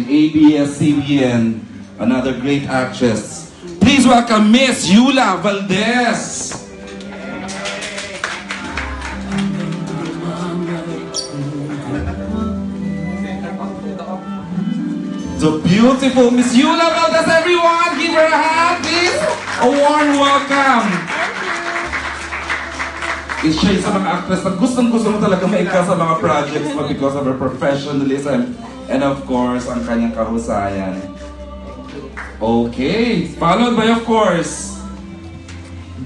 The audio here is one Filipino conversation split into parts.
in ABS-CBN, another great actress. Please welcome Miss Yula Valdez. The beautiful Miss Yula Valdez, everyone! Give her a hand, please! A warm welcome! Siya isa mga actress na gustong-gusto mo talaga maika sa mga projects mo because of her professionalism and of course, ang kanyang kahusayan. Okay, followed by of course,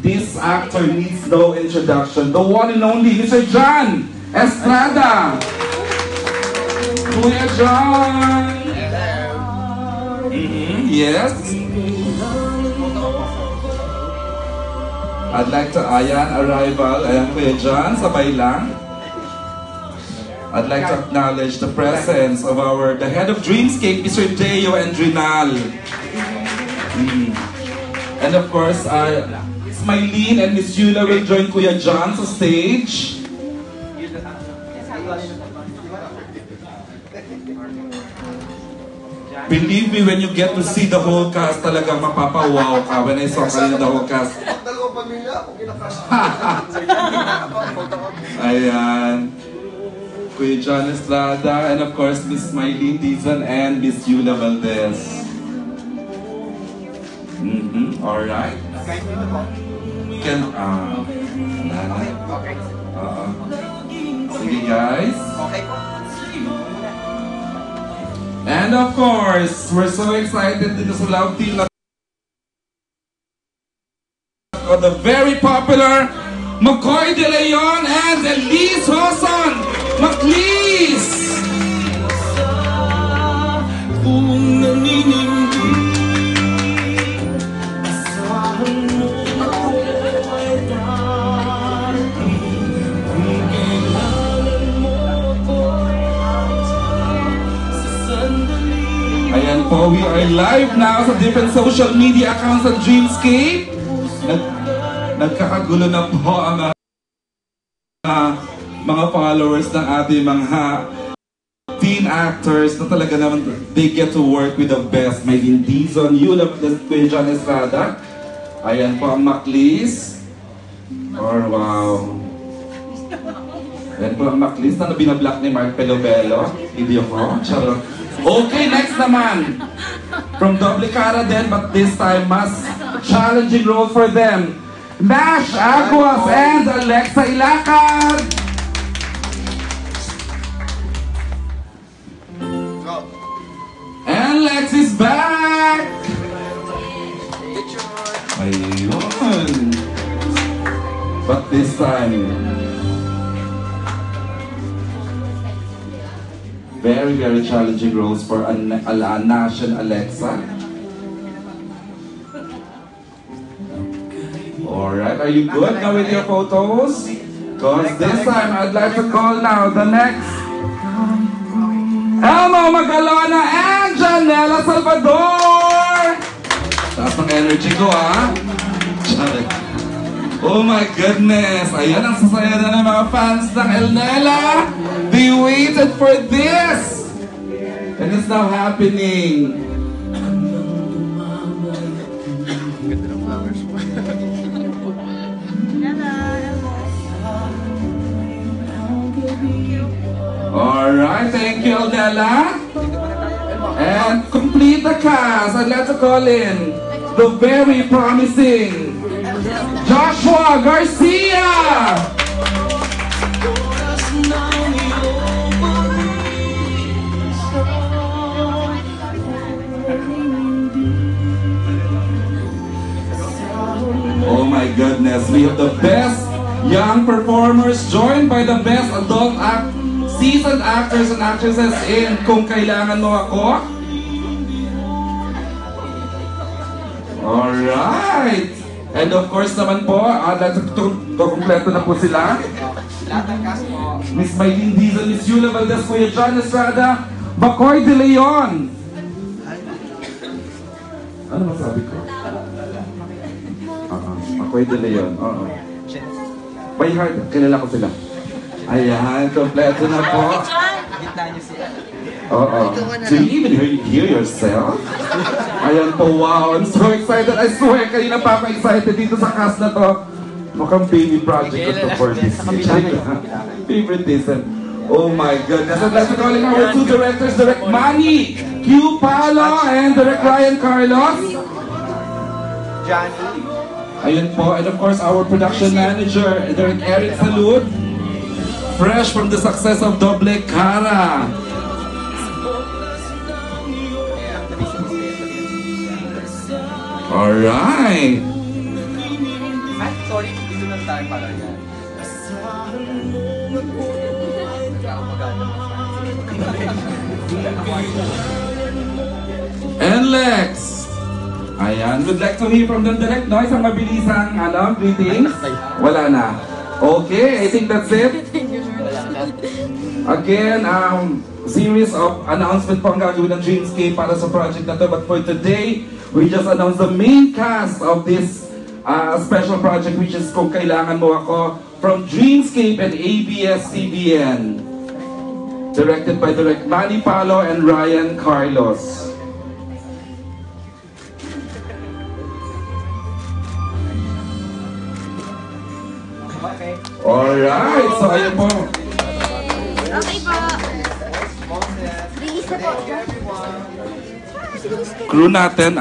this actor needs no introduction, the one and only Mr. John Estrada! Kuya John! Yes. I'd like to, ayan, arrival, ayan Kuya John, sabay lang. I'd like to acknowledge the presence of the head of Dreamscape, Mr. Deo Endrinal. And of course, Smilene and Miss Yula will join Kuya John sa stage. Believe me, when you get to see the whole cast, talagang mapapawaw ka. When I saw kanina the whole cast. Ayan. Kuya John Estrada, and of course, Miss Smilene Dizon and Miss Yula Valdez. Alright. Sige guys. And of course, we're so excited dito sa Love Team of the very popular McCoy De Leon and Elise Hoson McLeese. Ayan po, we are live now sa different social media accounts of Dreamscape. Nagkakagulo na po ang mga followers ng ating mga teen actors na talaga naman they get to work with the best. May Dizon, Yula, Kuya John Estrada. Ayan po ang McLeese. Or wow. Ayan po ang McLeese na binablock ni Mark Pelobelo. Video ko. Charot. Okay, next naman. From Doble Cara din, but this time mas challenging role for them. Nash Aguas and Alexa Ilacad. And Lex is back. Ayun. But this time, very, very challenging roles for Nash and Alexa. Alright, are you good now with your photos? Because this time, I'd like to call now the next Elmo Magalona and Janela Salvador! Taas ng energy ko, ha? Oh my goodness! Ayan ang sasaya na ng mga fans ng Elnela! They waited for this! And it's now happening! Alright, thank you, Elnela! And complete the cast, I'd like to call in the very promising Joshua Garcia! Oh my goodness, we have the best young performers joined by the best adult seasoned actors and actresses in Kung Kailangan Mo Ako. Alright! And of course naman po, kompleto na po sila. Miss Maylene Dizon, Miss Yula Valdez, Kuya John Estrada, McCoy De Leon. Ano masabi ko? McCoy De Leon, oo. By heart, kilala ko sila. Ayan, kompleto na po. Gitna niyo siya. Oo. Do you even hear yourself? Ayan po, wow. I'm so excited. I swear, kanina pa ako excited dito sa cast na to. Mukhang baby project ko to for this year. Favoritism. Oh my goodness. And let's calling our two directors, Direct Manny Q. Palo and Direct Ryan Carlos. Johnny. Ayun po. And of course, our production manager, Direct Eric Salud. Fresh from the success of Doble Cara. Alright. Ay, sorry, dito lang tayo para yan. And Lex. Ayan, we'd like to hear from them direct noise ang mabilisang greetings. Wala na. Okay, I think that's it. Again, series of announcement po ang gagawin ng Dreamscape para sa project na to. But for today, we just announced the main cast of this special project, which is Kung Kailangan Mo Ako, from Dreamscape and ABS-CBN. Directed by Direct Manny Palo and Ryan Carlos. Alright, so ayun po. Okay po. Release na po. Crew natin,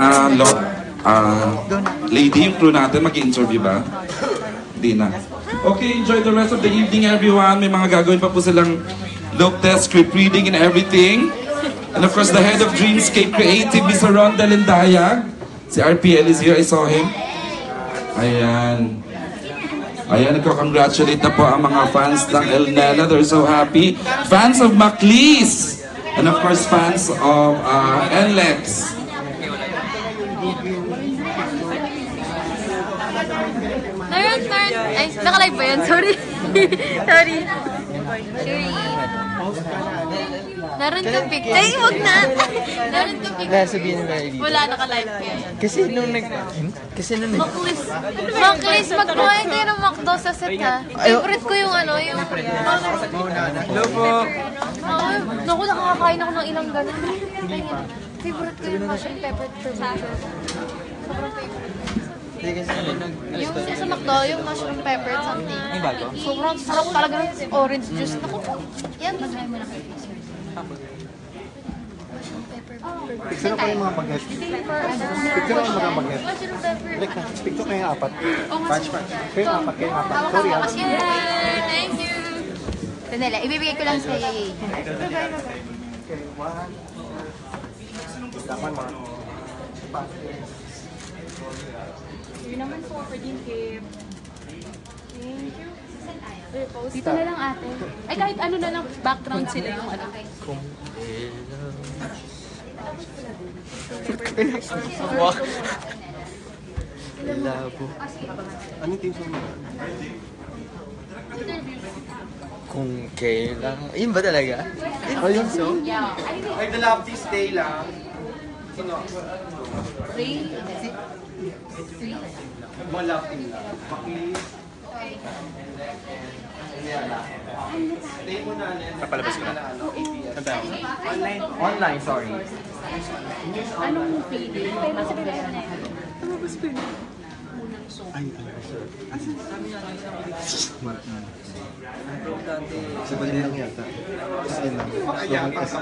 lady yung crew natin, mag-interview ba? Di na. Okay, enjoy the rest of the evening everyone. May mga gagawin pa po silang look test, script reading and everything. And of course, the head of Dreamscape Creative, Mr. Rondel Indayag. Si RPL is here, I saw him. Ayan. Ayan, nagko-congratulate na po ang mga fans ng El Nena. They're so happy. Fans of Maclis. And of course, fans of NLEX. Nerd. Ay, naka-live ba yan? Sorry. Sorry. Naroon kang picture. Ay, huwag na. Naroon kang picture. Sabihin na dito. Wala, naka-live ka yan. Kasi nung Maklis. Maklis, magkuhain kayo ng McDo sa set ha. Favorite ko yung yung... Hello po. Naku, nakakakain ako ng ilang ganun. Favorite ko yung mushroom pepper turbo. Sobrang favorite. Yung sa McDo, yung mushroom pepper something. Sobrang sarap talaga ng orange juice. Naku, yan. Mag-try mo na kayo. Mushroom pepper. Picture ko yung mga magnet. Picture ko yung mga magnet. Mushroom pepper. Picture ko yung apat. Punch. Kayo apat. Sorry ah. Thank you. Sandali, ibibigay ko lang sa Yay. Dapat mga. Yun naman po for din kay... Thank you. Dito na lang ate. Ay, kahit ano na lang, background sila yung ano. Anong team song mo? Kung kailan... Yun ba talaga? Ayun. So? Ay, the love this day lang. Sino? Mga love team lang. Maklis. Kapalabas ko na? Online, sorry. Anong feeling? Famous ba yun na yun? Tumabas ko yun. Sa bali lang yata. Kasi lang. Slogan kasi.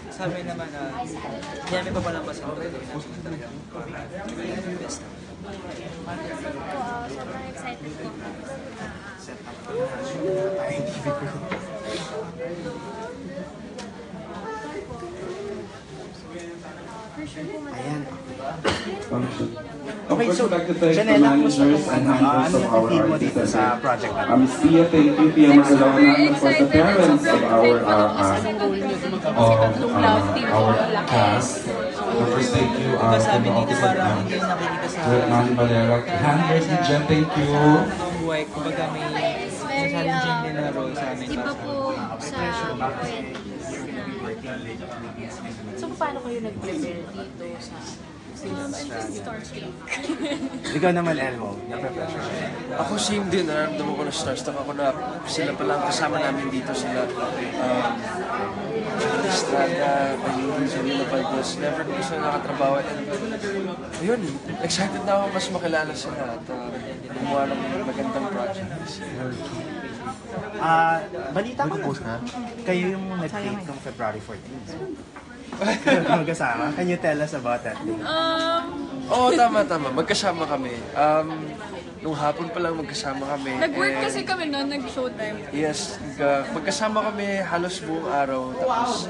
Sabi naman na hindi pa palang basta Sobrang excited ko. Ayan. Okay, so like to thank the managers and handlers of our artists. project natin? Miss Pia, thank you, Pia Marcelona, and of course the parents of our cast. Of course, thank you, sabi dito parang hindi nakikita sa Manny Valera. Handlers ni Jen, thank you. buhay. Kumbaga may challenging din na role sa amin. Iba po sa poetry. So, paano kayo nag-prepare dito sa Ikaw naman, Elmo, nape-pressure. Ako same din, nararamdaman ko na starstruck ako na sila palang kasama namin dito sila. Estrada, Pagiging, Solina Palgos, never ko sila nakatrabaho. And ayun, excited na ako mas makilala sila at gumawa ng magandang project. Balita ko na, kayo yung nag-date ng February 14. Magkasama? Can you tell us about that day? Oo, tama. Magkasama kami. Nung hapon pa lang magkasama kami. Nag-work and- kasi kami noon, nag-showtime. Yes, magkasama kami halos buong araw. Tapos,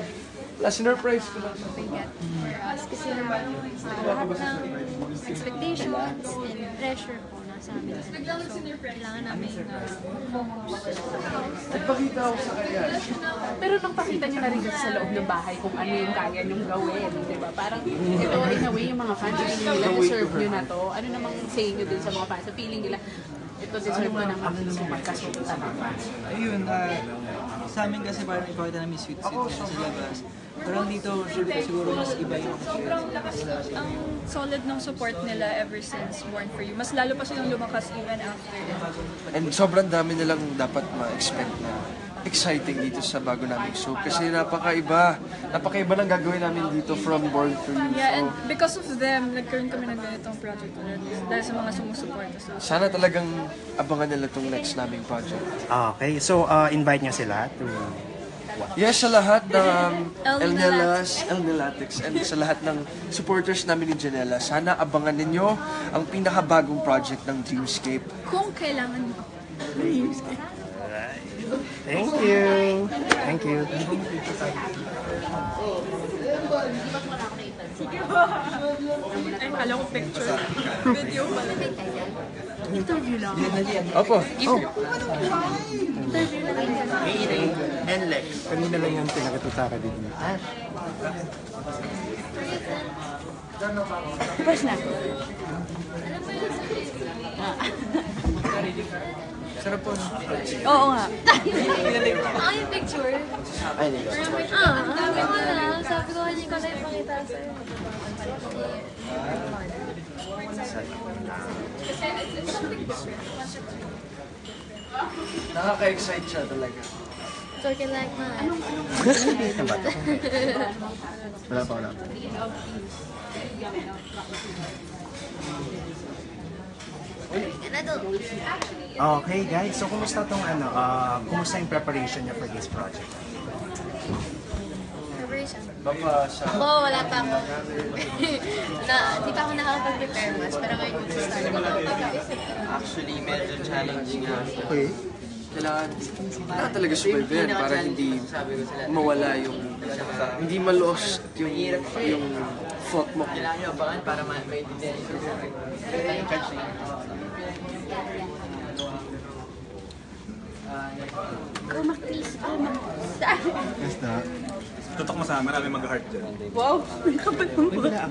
sinurprise ko lang. For us, kasi lahat ng expectations and pressure po nasa amin. So, kailangan namin focus. Nagpakita ako sa kanya. Pero nang pakita niyo na rin kasi sa loob ng bahay kung ano yung kaya niyong gawin, di ba? Parang ito, in a way, yung mga fans, feeling nila deserve niyo na to. Ano namang say niyo dun sa mga fans? Feeling nila, ito deserve ko na magkasunta ng fans. Ayun, sa amin kasi parang ipakita namin sweet-sweet na sa labas. Parang dito, siguro mas iba yung Sobrang lakas ang solid ng support nila ever since Born For You. Mas lalo pa silang lumakas even after. And sobrang dami nilang dapat ma-expect na exciting dito sa bago naming show. Kasi napakaiba ng gagawin namin dito from Born For You. Yeah, and So, because of them, nagkaroon kami ng ganitong project ulit. Dahil sa mga sumusuporta sa sana talagang abangan nila itong next naming project. Okay, so invite niyo sila to... Yes, sa lahat ng El El Nelatix, and sa lahat ng supporters namin ni Janela, sana abangan ninyo ang pinakabagong project ng Dreamscape. kung kailangan mo. Thank you! Thank you! Ay, kala ko picture. Video pala. Interview lang. Opo. Kanina lang yung pinagatuta ka din. First na. Sarap po. Oo nga. Ako yung picture. Ay, hindi ko. Ang dami mo na. Sabi ko, hindi ko na ipakita sa'yo. Nakaka-excite siya talaga. Talking like mine. Wala pa. Okay guys, so kumusta kumusta yung preparation niyo for this project? Preparation. Baka sa... Wala pa ako. Di pa ako nakakapag-prepare mas, pero ngayon mag-start ko na. actually medyo challenging nga. Okay. Kailangan talaga supervision para hindi mawala yung... Hindi ma-lost yung thought mo. Kailangan nyo abangan para maintindihan yung Basta. Tutok mo sa marami mag-heart dyan. Wow, may kapal mo ba?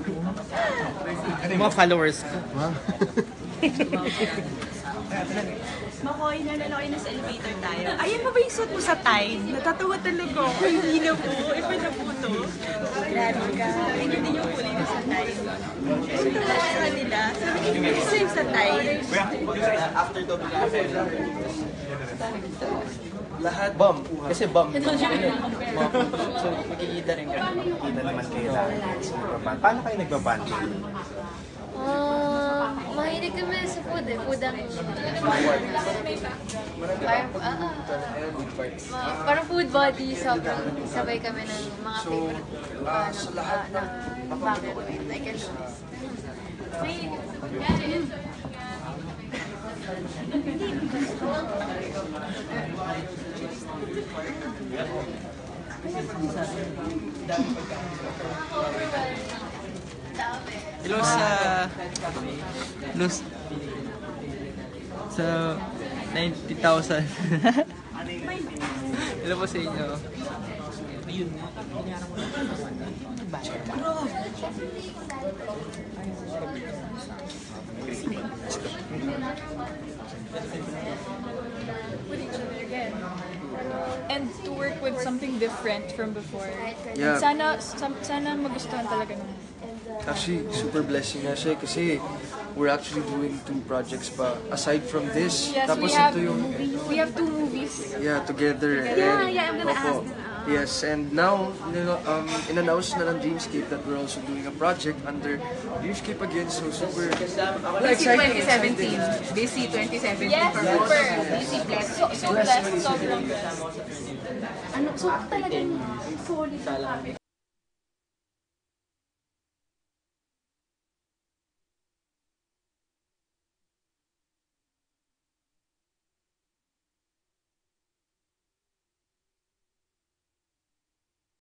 mga followers ko. Makoy, nalaloy na sa elevator tayo. Ayan pa ba yung suot mo sa Tide? Natatawa talaga ako. Hindi na po. Iba na po to. Grabe ka. Tingnan din yung kulay na sa Tide. Kasi tuwa sa kanila. Sabi ko, hindi same sa Tide. After to, Lahat. bomb. Kasi bomb. So, makikita rin ka. Kita naman kayo guys. Paano kayo nagbabanding? Mahilig kami sa food eh. Food ang... Parang food body. Sobrang sabay kami ng mga favorite na bakit. I can do this. Hello sa 90,000. Hello po sa inyo. with each other again. And to work with something different from before. Yeah. Sana magustuhan talaga ng Actually, super blessing nga siya kasi we're actually doing 2 projects pa aside from this. Yes, Tapos we have ito yung we have 2 movies. together. Yeah, And, I'm gonna opo. ask. Yes, and now, in-announce na ng Dreamscape that we're also doing a project under Dreamscape again, so super DC 2017. DC 2017 Yes, for super. both. DC Bless. So blessed, sobrang blessed. Ano, so talagang solid na kami.